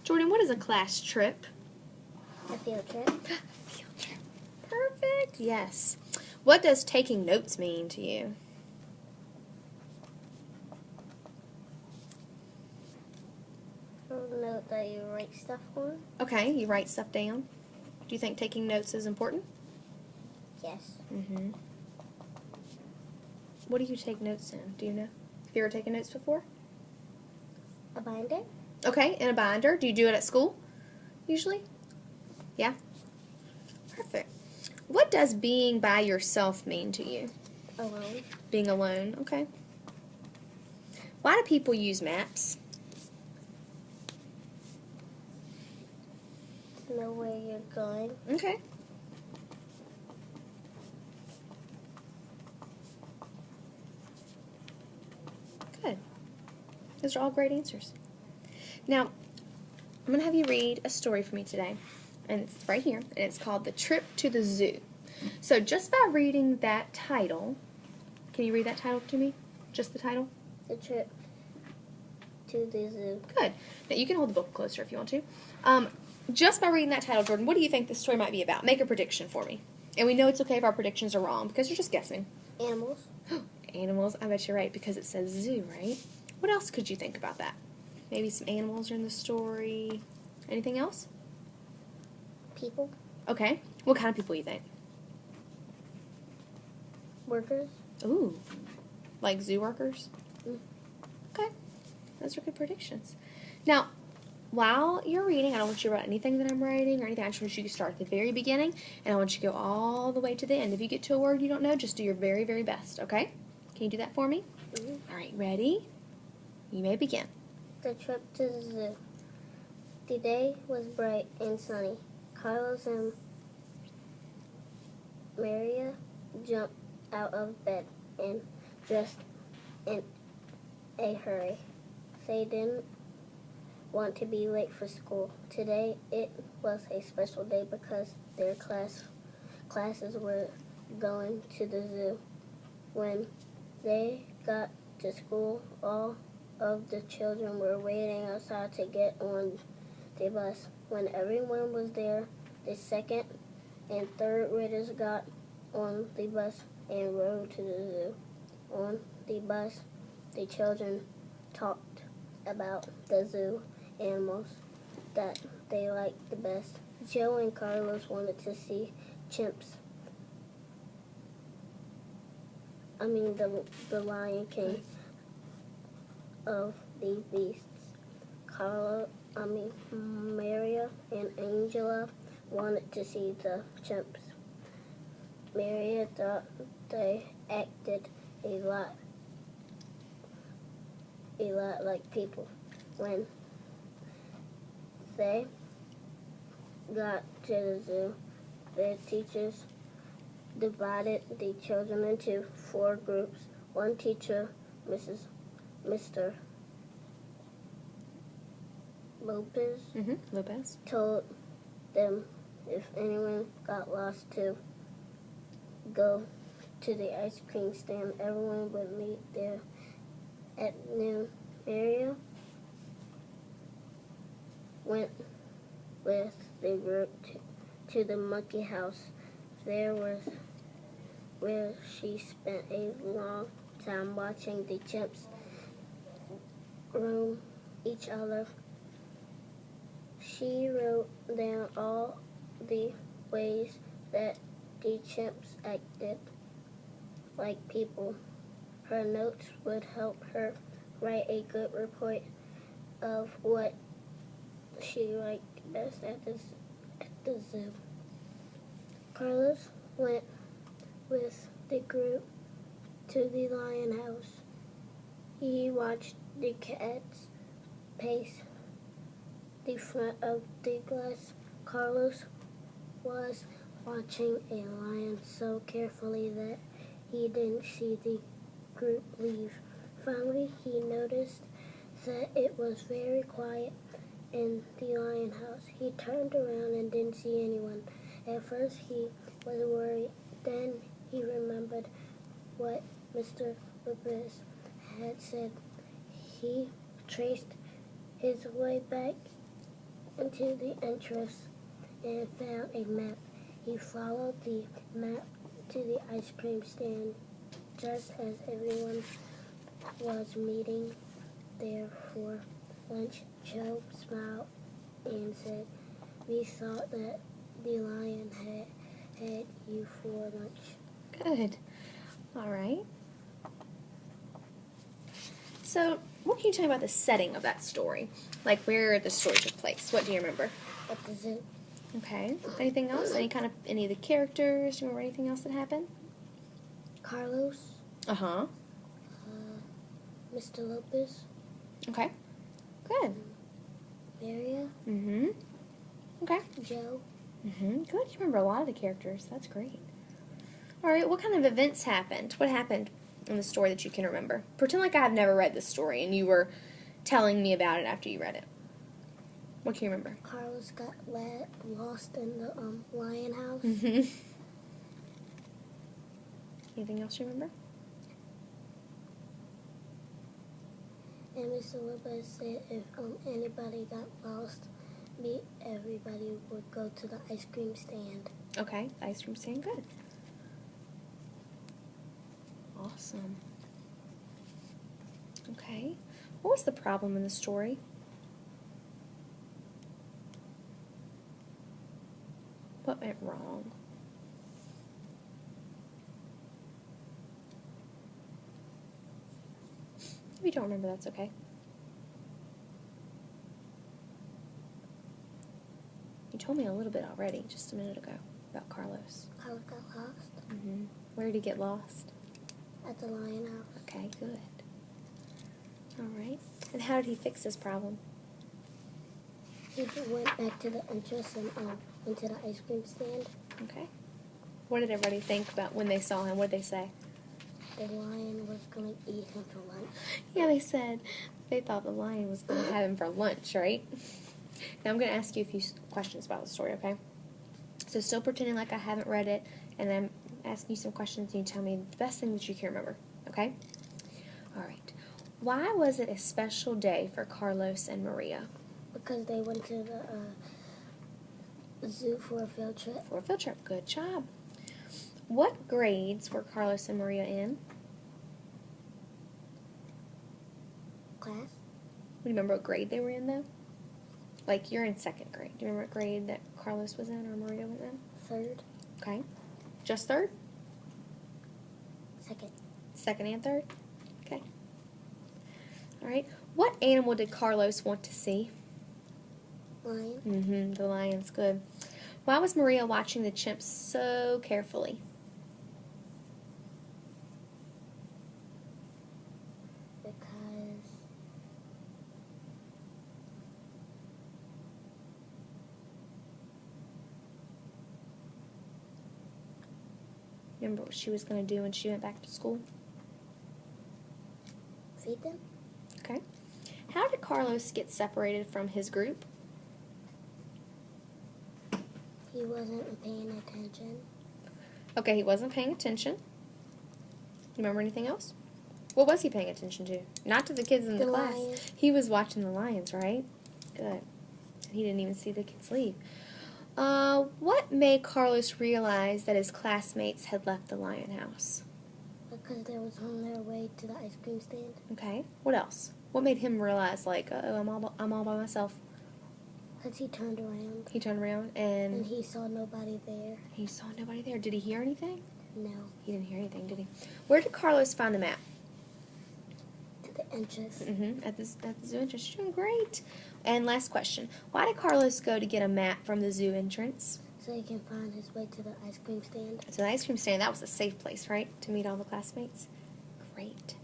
Jordyn, what is a class trip? A field trip. Field trip. Perfect. Yes. What does taking notes mean to you? A note that you write stuff on. Okay, you write stuff down. Do you think taking notes is important? Yes. Mm-hmm. What do you take notes in? Do you know? Have you ever taken notes before? A binder. Okay, in a binder. Do you do it at school, usually? Yeah? Perfect. What does being by yourself mean to you? Alone. Being alone, okay. Why do people use maps? Know where you're going. Okay. Good. Those are all great answers. Now, I'm going to have you read a story for me today. And it's right here. And it's called The Trip to the Zoo. So just by reading that title, can you read that title to me? Just the title? The trip to the zoo. Good. Now, you can hold the book closer if you want to. Just by reading that title, Jordyn, what do you think this story might be about? Make a prediction for me. And we know it's okay if our predictions are wrong because you're just guessing. Animals. Animals, I bet you're right because it says zoo, right? What else could you think about that? Maybe some animals are in the story. Anything else? People. Okay. What kind of people you think? Workers. Ooh. Like zoo workers? Mm. Okay. Those are good predictions. Now, while you're reading, I don't want you to write anything that I'm writing or anything. I just want you to start at the very beginning, and I want you to go all the way to the end. If you get to a word you don't know, just do your very, very best, okay? Can you do that for me? Mm-hmm. All right, ready? You may begin. The trip to the zoo. The day was bright and sunny. Carlos and Maria jumped out of bed and dressed in a hurry. They didn't want to be late for school. Today it was a special day because their classes were going to the zoo. When they got to school, all of the children were waiting outside to get on the bus. When everyone was there, the second and third graders got on the bus and rode to the zoo. On the bus, the children talked about the zoo animals that they liked the best. Joe and Carlos wanted to see chimps. The Lion King of the beasts. Maria and Angela wanted to see the chimps. Maria thought they acted a lot like people. When they got to the zoo, the teachers divided the children into 4 groups. One teacher, Mr. Lopez. Told them if anyone got lost to go to the ice cream stand. Everyone would meet there at noon. Maria went with the group to the monkey house. There was where she spent a long time watching the chimps groom each other. She wrote down all the ways that the chimps acted like people. Her notes would help her write a good report of what she liked best at the zoo. Carlos went with the group to the lion house. He watched the cats pace the front of the glass. Carlos was watching a lion so carefully that he didn't see the group leave. Finally, he noticed that it was very quiet in the lion house. He turned around and didn't see anyone. At first, he was worried. Then he remembered what Mr. Lopez had said. He traced his way back into the entrance and found a map. He followed the map to the ice cream stand. Just as everyone was meeting there for lunch, Joe smiled and said, "We thought that the lion had you for lunch." Good. All right. So, what can you tell me about the setting of that story? Like where the story took place? What do you remember? At the zoo. Okay. Anything else? Any of the characters? Do you remember anything else that happened? Carlos, Uh-huh. Mr. Lopez, Okay. Good. Maria, Mm-hmm. Okay. Joe. Mm-hmm. Good. You remember a lot of the characters. That's great. All right. What kind of events happened? What happened in the story that you can remember? Pretend like I have never read this story and you were telling me about it after you read it. What can you remember? Carlos got lost in the lion house. Mm-hmm. Anything else you remember? And Mr. Lopez said if anybody got lost, everybody would go to the ice cream stand. Okay. Ice cream stand. Good. Awesome. Okay. What was the problem in the story? What went wrong? If you don't remember, that's okay. You told me a little bit already, just a minute ago, about Carlos. Carlos got lost Mm-hmm. Where did he get lost? at the lion house. Okay, good. All right. And how did he fix this problem? He went back to the entrance and went to the ice cream stand. Okay. What did everybody think about when they saw him? What did they say? The lion was going to eat him for lunch. Yeah, they said they thought the lion was going to have him for lunch, right? Now I'm going to ask you a few questions about the story, okay? So still pretending like I haven't read it, and I'm asking you some questions, and you tell me the best thing that you can remember, okay? All right. Why was it a special day for Carlos and Maria? Because they went to the zoo for a field trip. For a field trip. Good job. What grades were Carlos and Maria in? Class? Do you remember what grade they were in, though? Like, you're in second grade. Do you remember what grade that Carlos was in or Maria was in? Third. Okay. Just third? Second. Second and third? Okay. All right. What animal did Carlos want to see? Lion. Mm-hmm. The lion's good. Why was Maria watching the chimps so carefully? Because Remember what she was going to do when she went back to school? feed them. Okay. How did Carlos get separated from his group? He wasn't paying attention. Okay, he wasn't paying attention. You remember anything else? What was he paying attention to? Not to the kids in the class. Lions. He was watching the lions, right? Good. He didn't even see the kids leave. What made Carlos realize that his classmates had left the lion house? Because they was on their way to the ice cream stand. Okay. What else? What made him realize, like, oh, I'm all by myself? Because he turned around He turned around and and he saw nobody there. he saw nobody there. Did he hear anything? No. He didn't hear anything, did he? Where did Carlos find the map? To the entrance. Mm-hmm. At the zoo entrance. You're doing great. And last question. Why did Carlos go to get a map from the zoo entrance? So he can find his way to the ice cream stand. To the ice cream stand. That was a safe place, right? To meet all the classmates? Great.